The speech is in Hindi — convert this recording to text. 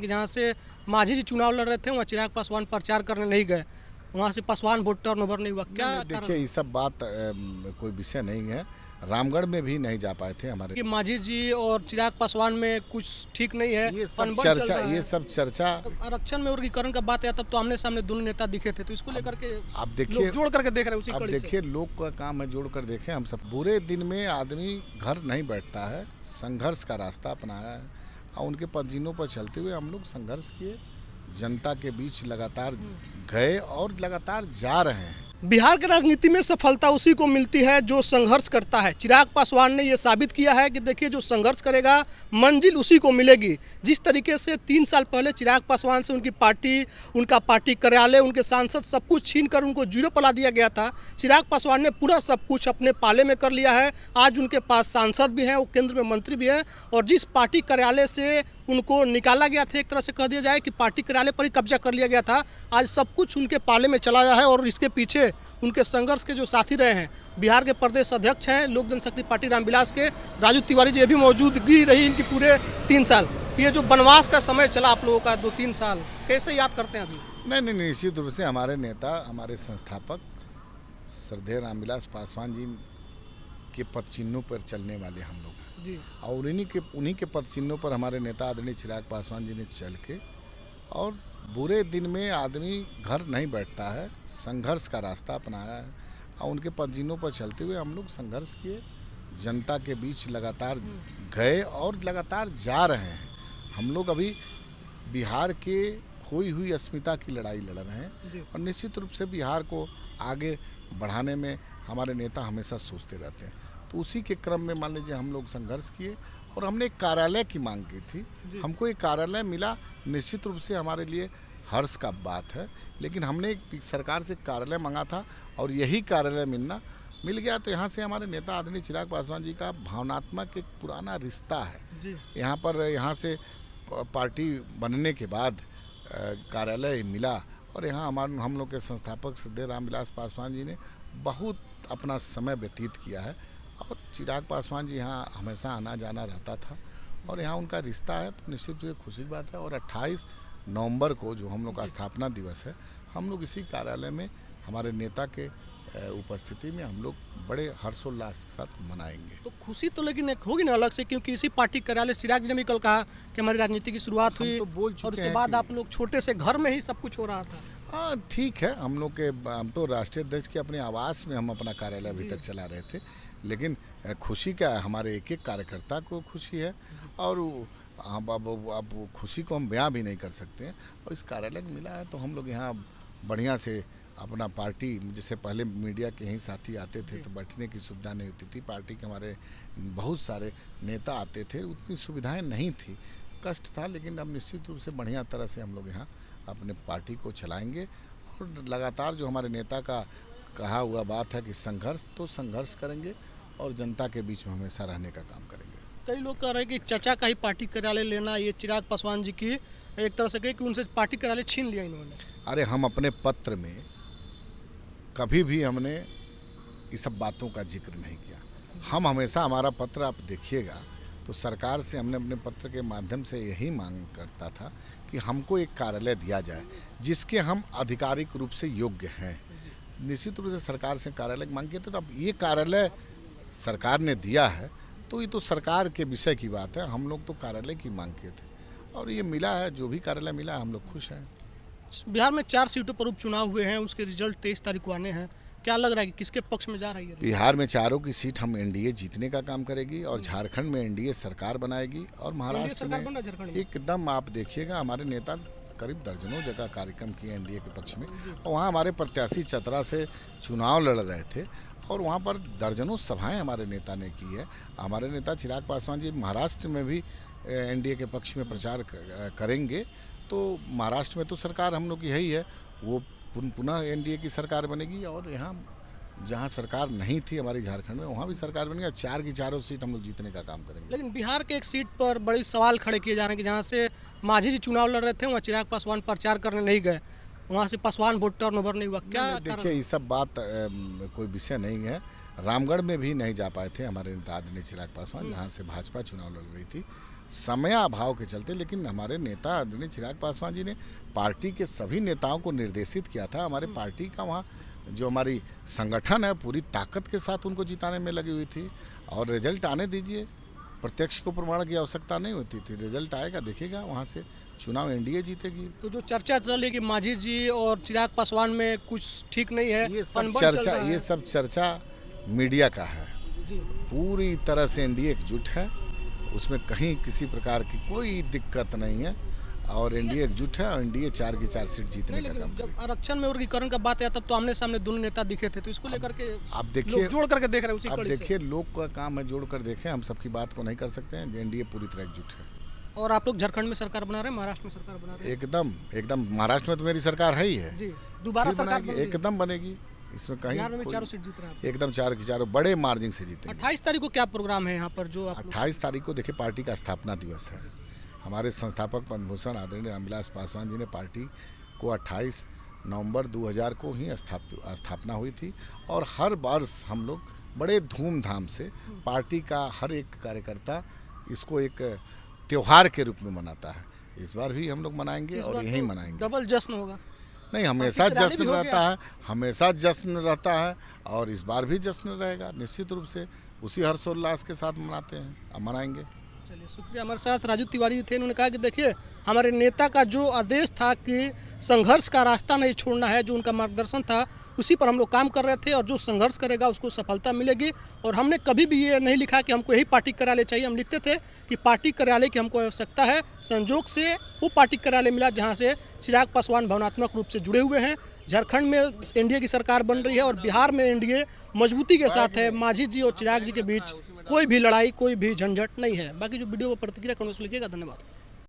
कि जहाँ से मांझी जी चुनाव लड़ रहे थे वहाँ चिराग पासवान प्रचार करने नहीं गए, वहाँ से पासवान वोट टर्नओवर नहीं हुआ। क्या देखिए ये सब बात कोई विषय नहीं है। रामगढ़ में भी नहीं जा पाए थे हमारे। कि मांझी जी और चिराग पासवान में कुछ ठीक नहीं है, ये सब अनबन चल चर्चा रहा है। ये सब चर्चा तो आरक्षण में वर्गीकरण का बात है, तब तो आमने सामने दोनों नेता दिखे थे, तो इसको लेकर के आप देखिए, लोग जोड़ करके देख रहे हैं उसी अब कड़ी से। देखिए लोग का काम है जोड़ कर देखें। हम सब बुरे दिन में आदमी घर नहीं बैठता है, संघर्ष का रास्ता अपनाया है और उनके पदचिन्हों पर चलते हुए हम लोग संघर्ष किए, जनता के बीच लगातार गए और लगातार जा रहे हैं। बिहार की राजनीति में सफलता उसी को मिलती है जो संघर्ष करता है। चिराग पासवान ने यह साबित किया है कि देखिए जो संघर्ष करेगा मंजिल उसी को मिलेगी। जिस तरीके से 3 साल पहले चिराग पासवान से उनकी पार्टी, उनका पार्टी कार्यालय, उनके सांसद सब कुछ छीन कर उनको जीरो पला दिया गया था, चिराग पासवान ने पूरा सब कुछ अपने पाले में कर लिया है। आज उनके पास सांसद भी हैं, वो केंद्र में मंत्री भी हैं, और जिस पार्टी कार्यालय से उनको निकाला गया था, एक तरह से कह दिया जाए कि पार्टी कार्यालय पर ही कब्जा कर लिया गया था, आज सब कुछ उनके पाले में चला गया है। और इसके पीछे उनके संघर्ष के जो साथी रहे हैं, बिहार के प्रदेश अध्यक्ष हैं लोक जनशक्ति पार्टी रामविलास के राजू तिवारी जी, ये भी मौजूदगी रही इनकी पूरे 3 साल। ये जो वनवास का समय चला आप लोगों का 2-3 साल, कैसे याद करते हैं अभी? नहीं, निश्चित रूप से हमारे नेता, हमारे संस्थापक श्रद्धेय रामविलास पासवान जी के पदचिन्हों पर चलने वाले हम लोग हैं जी। और उन्हीं के पदचिन्हों पर हमारे नेता आदरणीय चिराग पासवान जी ने चल के, और बुरे दिन में आदमी घर नहीं बैठता है, संघर्ष का रास्ता अपनाया है और उनके पदचिन्हों पर चलते हुए हम लोग संघर्ष किए, जनता के बीच लगातार गए और लगातार जा रहे हैं। हम लोग अभी बिहार के खोई हुई अस्मिता की लड़ाई लड़ रहे हैं और निश्चित रूप से बिहार को आगे बढ़ाने में हमारे नेता हमेशा सोचते रहते हैं। तो उसी के क्रम में मान लीजिए हम लोग संघर्ष किए और हमने एक कार्यालय की मांग की थी, हमको एक कार्यालय मिला, निश्चित रूप से हमारे लिए हर्ष का बात है। लेकिन हमने एक सरकार से कार्यालय मांगा था और यही कार्यालय मिल गया। तो यहाँ से हमारे नेता आदरणीय चिराग पासवान जी का भावनात्मक एक पुराना रिश्ता है। यहाँ से पार्टी बनने के बाद कार्यालय मिला और यहाँ हम लोग के संस्थापक श्रद्धेय रामविलास पासवान जी ने बहुत अपना समय व्यतीत किया है और चिराग पासवान जी यहाँ हमेशा आना जाना रहता था और यहाँ उनका रिश्ता है, तो निश्चित रूप से खुशी की बात है। और 28 नवंबर को जो हम लोग का स्थापना दिवस है, हम लोग इसी कार्यालय में हमारे नेता के उपस्थिति में हम लोग बड़े हर्षोल्लास के साथ मनाएंगे। तो खुशी तो लेकिन एक होगी ना अलग से, क्योंकि इसी पार्टी कार्यालय चिराग जी ने भी कल कहा कि हमारी राजनीति की शुरुआत हुई तो बोल चुके और उसके हैं बाद कि आप लोग छोटे से घर में ही सब कुछ हो रहा था। हाँ ठीक है, हम तो राष्ट्रीय अध्यक्ष के अपने आवास में हम अपना कार्यालय अभी तक चला रहे थे, लेकिन खुशी क्या है, हमारे एक एक कार्यकर्ता को खुशी है और अब खुशी को हम बयां भी नहीं कर सकते हैं। और इस कार्यालय को मिला है तो हम लोग यहाँ बढ़िया से अपना पार्टी, जैसे पहले मीडिया के ही साथी आते थे तो बैठने की सुविधा नहीं होती थी, पार्टी के हमारे बहुत सारे नेता आते थे, उतनी सुविधाएं नहीं थी, कष्ट था। लेकिन अब निश्चित रूप से बढ़िया तरह से हम लोग यहाँ अपने पार्टी को चलाएंगे और लगातार जो हमारे नेता का कहा हुआ बात है कि संघर्ष करेंगे और जनता के बीच में हमेशा रहने का काम करेंगे। कई लोग कह रहे हैं कि चचा का ही पार्टी कार्यालय लेना, ये चिराग पासवान जी की एक तरह से कहे कि उनसे पार्टी कार्यालय छीन लिया इन्होंने। अरे हम अपने पत्र में कभी भी हमने इस सब बातों का जिक्र नहीं किया। हम हमेशा, हमारा पत्र आप देखिएगा तो सरकार से हमने अपने पत्र के माध्यम से यही मांग करता था कि हमको एक कार्यालय दिया जाए जिसके हम आधिकारिक रूप से योग्य हैं। निश्चित रूप से सरकार से कार्यालय की मांग की थी, तो अब ये कार्यालय सरकार ने दिया है तो ये तो सरकार के विषय की बात है। हम लोग तो कार्यालय की मांग किए थे और ये मिला है, जो भी कार्यालय मिला है हम लोग खुश हैं। बिहार में 4 सीटों पर उपचुनाव हुए हैं, उसके रिजल्ट 23 तारीख को आने हैं। क्या लग रहा है कि किसके पक्ष में जा रही है? बिहार में चारों की सीट हम एनडीए जीतने का काम करेगी और झारखंड में एनडीए सरकार बनाएगी और महाराष्ट्र में एकदम आप देखिएगा हमारे नेता करीब दर्जनों जगह कार्यक्रम किए एनडीए के पक्ष में और वहाँ हमारे प्रत्याशी चतरा से चुनाव लड़ रहे थे और वहाँ पर दर्जनों सभाएं हमारे नेता ने की है। हमारे नेता चिराग पासवान जी महाराष्ट्र में भी एनडीए के पक्ष में प्रचार करेंगे, तो महाराष्ट्र में तो सरकार हम लोग की यही है, वो पुनः एनडीए की सरकार बनेगी और यहाँ जहाँ सरकार नहीं थी हमारी झारखंड में, वहाँ भी सरकार बनेगी। 4 की चारों सीट हम लोग जीतने का काम करेंगे। लेकिन बिहार के एक सीट पर बड़े सवाल खड़े किए जा रहे हैं कि जहाँ से मांझी जी चुनाव लड़ रहे थे वहाँ चिराग पासवान प्रचार करने नहीं गए, वहाँ से पासवान वोट टर्नओवर नहीं हुआ। क्या देखिए ये सब बात कोई विषय नहीं है। रामगढ़ में भी नहीं जा पाए थे हमारे नेता आदरणीय चिराग पासवान, जहाँ से भाजपा चुनाव लड़ रही थी। समयाभाव के चलते, लेकिन हमारे नेता आदरणीय चिराग पासवान जी ने पार्टी के सभी नेताओं को निर्देशित किया था। हमारे पार्टी का वहाँ जो हमारी संगठन है पूरी ताकत के साथ उनको जिताने में लगी हुई थी, और रिजल्ट आने दीजिए। प्रत्यक्ष को प्रमाण की आवश्यकता नहीं होती थी, रिजल्ट आएगा, देखिएगा, वहाँ से चुनाव एनडीए जीतेगी। तो जो चर्चा चल रही है कि मांझी जी और चिराग पासवान में कुछ ठीक नहीं है, ये सब अनबन चल चर्चा रहा है। ये सब चर्चा मीडिया का है। जी। पूरी तरह से एनडीए एकजुट है, उसमें कहीं किसी प्रकार की कोई दिक्कत नहीं है, और एनडीए एकजुट है, और एनडीए 4 की 4 सीट जीतने नहीं, का काम लेकिन जब करेगी। आरक्षण में वर्गीकरण का बात आया तब तो आमने सामने दोनों नेता दिखे थे, तो इसको लेकर के आप लोग देखिए, जोड़ करके देख रहे हैं उसी अब कड़ी से। देखिए, लोग का काम है जोड़ कर देखें, हम सबकी बात को नहीं कर सकते हैं। एनडीए पूरी तरह एकजुट है। और आप लोग झारखंड में सरकार बना रहे हैं, महाराष्ट्र में सरकार बना रहे हैं? एकदम एकदम, महाराष्ट्र में तो मेरी सरकार है ही है, जी, दोबारा फिर सरकार बनेगी, बन रही है। एकदम बनेगी, इसमें कहीं बिहार में कोई- 4 सीट जीत रहे हैं आप। एकदम 4 की 4 बड़े मार्जिन से जीतेंगे। 28 तारीख को क्या प्रोग्राम है यहाँ पर जो आप लोग? 28 तारीख को देखिए, पार्टी का स्थापना दिवस है। हमारे संस्थापक पद्मभूषण आदरणीय रामविलास पासवान जी ने पार्टी को 28 नवंबर 2000 को ही स्थापना हुई थी, और हर वर्ष हम लोग बड़े धूमधाम से पार्टी का हर एक कार्यकर्ता इसको एक त्योहार के रूप में मनाता है। इस बार भी हम लोग मनाएंगे इस और बार यहीं तो मनाएंगे। डबल जश्न होगा। नहीं, हमेशा पार्टी की रैली जश्न भी हो रहता गया। है, हमेशा जश्न रहता है, और इस बार भी जश्न रहेगा निश्चित रूप से। उसी हर्षोल्लास के साथ मनाते हैं, अब मनाएंगे। चलिए, शुक्रिया। हमारे साथ राजू तिवारी थे, इन्होंने कहा कि देखिए हमारे नेता का जो आदेश था कि संघर्ष का रास्ता नहीं छोड़ना है, जो उनका मार्गदर्शन था उसी पर हम लोग काम कर रहे थे, और जो संघर्ष करेगा उसको सफलता मिलेगी। और हमने कभी भी ये नहीं लिखा कि हमको यही पार्टी कार्यालय चाहिए, हम लिखते थे कि पार्टी कार्यालय की हमको आवश्यकता है। संजोग से वो पार्टी कार्यालय मिला जहाँ से चिराग पासवान भावनात्मक रूप से जुड़े हुए हैं। झारखंड में एनडीए की सरकार बन रही है, और बिहार में एनडीए मजबूती के साथ है। मांझी जी और चिराग जी के बीच कोई भी लड़ाई, कोई भी झंझट नहीं है। बाकी जो वीडियो को प्रतिक्रिया करने से लिखिएगा। धन्यवाद।